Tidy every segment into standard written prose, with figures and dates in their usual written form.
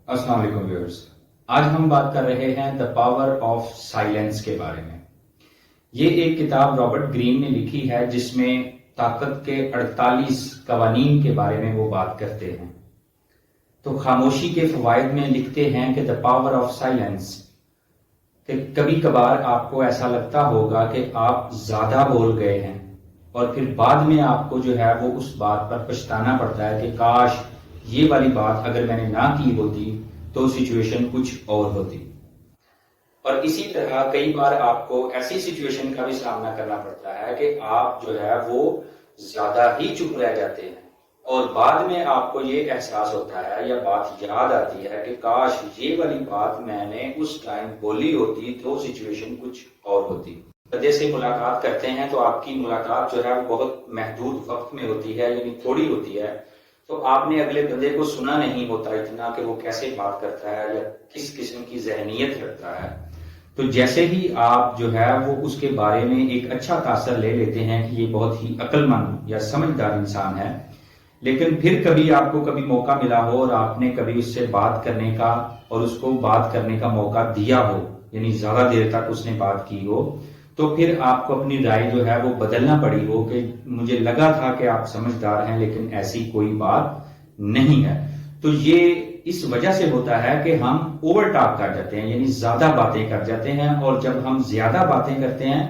السلام علیکم ویورز، آج ہم بات کر رہے ہیں دا پاور آف سائلنس کے بارے میں۔ یہ ایک کتاب رابرٹ گرین نے لکھی ہے جس میں طاقت کے 48 قوانین کے بارے میں وہ بات کرتے ہیں۔ تو خاموشی کے فوائد میں لکھتے ہیں کہ دا پاور آف سائلنس، کہ کبھی کبھار آپ کو ایسا لگتا ہوگا کہ آپ زیادہ بول گئے ہیں اور پھر بعد میں آپ کو جو ہے وہ اس بات پر پچھتانا پڑتا ہے کہ کاش یہ والی بات اگر میں نے نہ کی ہوتی تو سچویشن کچھ اور ہوتی۔ اور اسی طرح کئی بار آپ کو ایسی سچویشن کا بھی سامنا کرنا پڑتا ہے کہ آپ جو ہے وہ زیادہ ہی چپ رہ جاتے ہیں اور بعد میں آپ کو یہ احساس ہوتا ہے یا بات یاد آتی ہے کہ کاش یہ والی بات میں نے اس ٹائم بولی ہوتی تو سچویشن کچھ اور ہوتی۔ بندے سے ملاقات کرتے ہیں تو آپ کی ملاقات جو ہے بہت محدود وقت میں ہوتی ہے، یعنی تھوڑی ہوتی ہے، تو آپ نے اگلے بندے کو سنا نہیں ہوتا اتنا کہ وہ کیسے بات کرتا ہے یا کس قسم کی ذہنیت رکھتا ہے۔ تو جیسے ہی آپ جو ہے وہ اس کے بارے میں ایک اچھا تاثر لے لیتے ہیں کہ یہ بہت ہی عقل مند یا سمجھدار انسان ہے، لیکن پھر کبھی آپ کو کبھی موقع ملا ہو اور آپ نے کبھی اس سے بات کرنے کا اور اس کو بات کرنے کا موقع دیا ہو، یعنی زیادہ دیر تک اس نے بات کی ہو، تو پھر آپ کو اپنی رائے جو ہے وہ بدلنا پڑی ہو کہ مجھے لگا تھا کہ آپ سمجھدار ہیں لیکن ایسی کوئی بات نہیں ہے۔ تو یہ اس وجہ سے ہوتا ہے کہ ہم اوور ٹاک کر جاتے ہیں، یعنی زیادہ باتیں کر جاتے ہیں، اور جب ہم زیادہ باتیں کرتے ہیں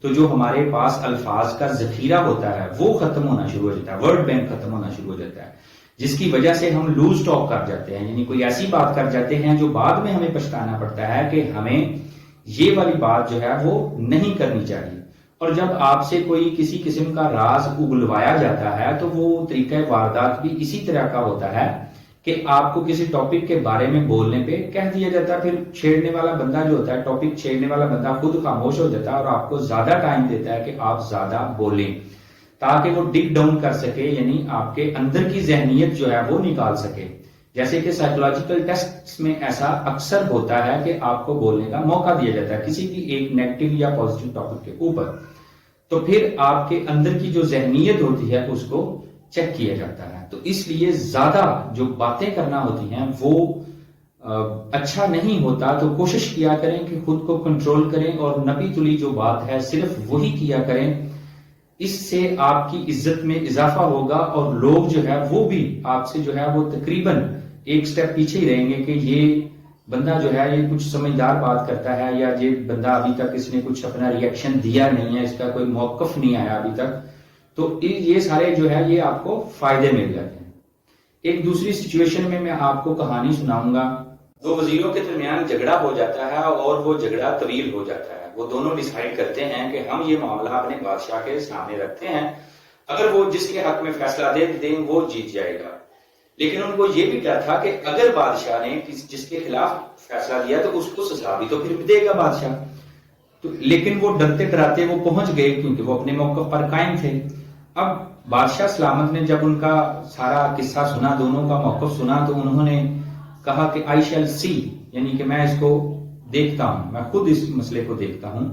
تو جو ہمارے پاس الفاظ کا ذخیرہ ہوتا ہے وہ ختم ہونا شروع ہو جاتا ہے، ورڈ بینک ختم ہونا شروع ہو جاتا ہے، جس کی وجہ سے ہم لوز ٹاک کر جاتے ہیں، یعنی کوئی ایسی بات کر جاتے ہیں جو بعد میں ہمیں پچھتانا پڑتا ہے کہ ہمیں یہ والی بات جو ہے وہ نہیں کرنی چاہیے۔ اور جب آپ سے کوئی کسی قسم کا راز اگلوایا جاتا ہے تو وہ طریقہ واردات بھی اسی طرح کا ہوتا ہے کہ آپ کو کسی ٹاپک کے بارے میں بولنے پہ کہہ دیا جاتا ہے، پھر چھیڑنے والا بندہ جو ہوتا ہے، ٹاپک چھیڑنے والا بندہ خود خاموش ہو جاتا ہے اور آپ کو زیادہ ٹائم دیتا ہے کہ آپ زیادہ بولیں تاکہ وہ ڈگ ڈاؤن کر سکے، یعنی آپ کے اندر کی ذہنیت جو ہے وہ نکال سکے۔ جیسے کہ سائیکولوجیکل ٹیسٹ میں ایسا اکثر ہوتا ہے کہ آپ کو بولنے کا موقع دیا جاتا ہے کسی بھی ایک نیگیٹو یا پازیٹو ٹاپک کے اوپر، تو پھر آپ کے اندر کی جو ذہنیت ہوتی ہے اس کو چیک کیا جاتا ہے۔ تو اس لیے زیادہ جو باتیں کرنا ہوتی ہیں وہ اچھا نہیں ہوتا، تو کوشش کیا کریں کہ خود کو کنٹرول کریں اور نپی تلی جو بات ہے صرف وہی کیا کریں۔ اس سے آپ کی عزت میں اضافہ ہوگا اور لوگ جو ہے وہ بھی آپ سے جو ہے وہ تقریباً ایک سٹیپ پیچھے ہی رہیں گے کہ یہ بندہ جو ہے یہ کچھ سمجھدار بات کرتا ہے، یا یہ بندہ ابھی تک اس نے کچھ اپنا ریئیکشن دیا نہیں ہے، اس کا کوئی موقف نہیں آیا ابھی تک۔ تو یہ سارے جو ہے یہ آپ کو فائدے مل جاتے ہیں۔ ایک دوسری سچویشن میں آپ کو کہانی سناؤں گا۔ دو وزیروں کے درمیان جھگڑا ہو جاتا ہے اور وہ جھگڑا طویل ہو جاتا ہے۔ وہ دونوں ڈیسائیڈ کرتے ہیں کہ ہم یہ معاملہ اپنے بادشاہ کے سامنے رکھتے ہیں، اگر وہ جس کے حق میں فیصلہ دے دیں وہ جیت جائے گا۔ لیکن ان کو یہ بھی ڈر تھا کہ اگر بادشاہ نے جس کے خلاف فیصلہ دیا تو اس کو سزا بھی تو پھر دے گا بادشاہ۔ تو لیکن وہ ڈرتے ڈراتے وہ پہنچ گئے کیونکہ وہ اپنے موقف پر قائم تھے۔ اب بادشاہ سلامت نے جب ان کا سارا قصہ سنا، دونوں کا موقف سنا، تو انہوں نے کہا کہ I shall see، یعنی کہ میں اس کو دیکھتا ہوں، میں خود اس مسئلے کو دیکھتا ہوں۔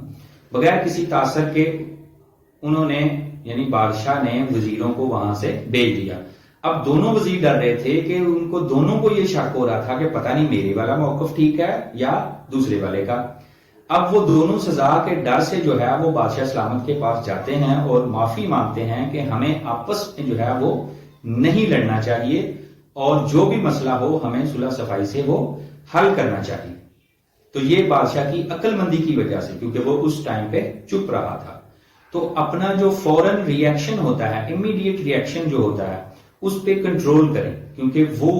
بغیر کسی تاثر کے انہوں نے یعنی بادشاہ نے وزیروں کو وہاں سے بھیج دیا۔ اب دونوں وزیر ڈر رہے تھے کہ ان کو دونوں کو یہ شک ہو رہا تھا کہ پتہ نہیں میرے والا موقف ٹھیک ہے یا دوسرے والے کا۔ اب وہ دونوں سزا کے ڈر سے جو ہے وہ بادشاہ سلامت کے پاس جاتے ہیں اور معافی مانگتے ہیں کہ ہمیں آپس میں جو ہے وہ نہیں لڑنا چاہیے اور جو بھی مسئلہ ہو ہمیں صلح صفائی سے وہ حل کرنا چاہیے۔ تو یہ بادشاہ کی عقل مندی کی وجہ سے، کیونکہ وہ اس ٹائم پہ چپ رہا تھا، تو اپنا جو فوراً ریئیکشن ہوتا ہے، امیڈیٹ ریئیکشن جو ہوتا ہے، اس پہ کنٹرول کریں، کیونکہ وہ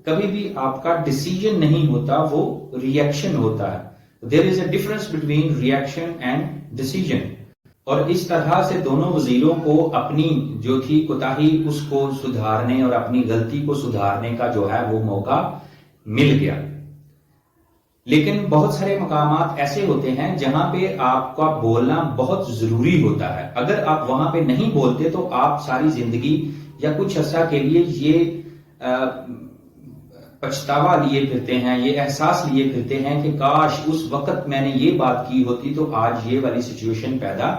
کبھی بھی آپ کا ڈیسیجن نہیں ہوتا، وہ ریئیکشن ہوتا ہے۔ There is a difference between reaction and decision. اور اس طرح سے دونوں وزیروں کو اپنی جو تھی کوتاہی اس کو سدھارنے اور اپنی غلطی کو سدھارنے کا جو ہے وہ موقع مل گیا۔ لیکن بہت سارے مقامات ایسے ہوتے ہیں جہاں پہ آپ کا بولنا بہت ضروری ہوتا ہے، اگر آپ وہاں پہ نہیں بولتے تو آپ ساری زندگی یا کچھ عرصہ کے لیے یہ پچھتاوا لیے پھرتے ہیں، یہ احساس لیے پھرتے ہیں کہ کاش اس وقت میں نے یہ بات کی ہوتی تو آج یہ والی سچویشن پیدا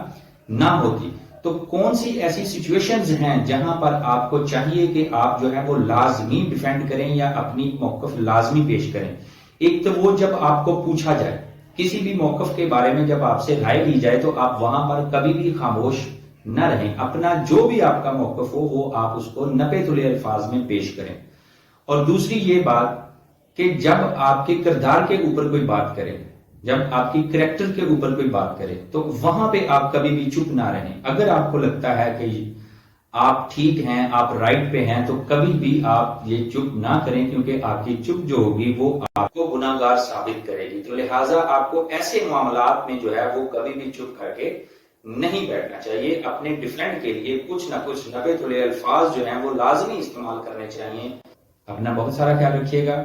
نہ ہوتی۔ تو کون سی ایسی سچویشنز ہیں جہاں پر آپ کو چاہیے کہ آپ جو ہے وہ لازمی ڈیفینڈ کریں یا اپنی موقف لازمی پیش کریں؟ ایک تو وہ جب آپ کو پوچھا جائے، کسی بھی موقف کے بارے میں جب آپ سے رائے لی جائے تو آپ وہاں پر کبھی بھی خاموش نہ رہیں، اپنا جو بھی آپ کا موقف ہو وہ آپ اس کو نپے تلے الفاظ میں پیش کریں۔ اور دوسری یہ بات کہ جب آپ کے کردار کے اوپر کوئی بات کرے، جب آپ کی کریکٹر کے اوپر کوئی بات کرے تو وہاں پہ آپ کبھی بھی چپ نہ رہیں۔ اگر آپ کو لگتا ہے کہ آپ ٹھیک ہیں، آپ رائٹ پہ ہیں، تو کبھی بھی آپ یہ چپ نہ کریں، کیونکہ آپ کی چپ جو ہوگی وہ آپ کو گناہگار ثابت کرے گی۔ تو لہٰذا آپ کو ایسے معاملات میں جو ہے وہ کبھی بھی چپ کر کے نہیں بیٹھنا چاہیے، اپنے ڈیفینڈ کے لیے کچھ نہ کچھ نپے تلے الفاظ جو ہیں وہ لازمی استعمال کرنے چاہیے۔ اپنا بہت سارا خیال رکھیے گا۔